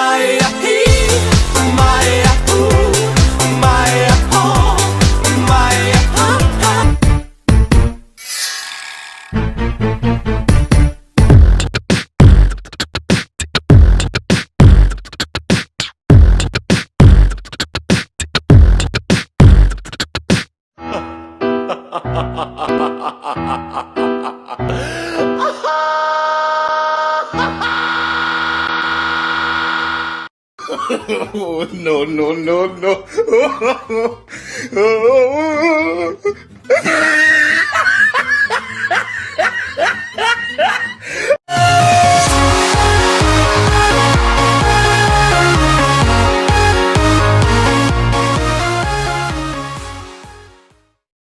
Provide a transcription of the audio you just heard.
Maya hee, Maya ooh, Maya oh, Maya ha ha. Oh, no, no, no, no.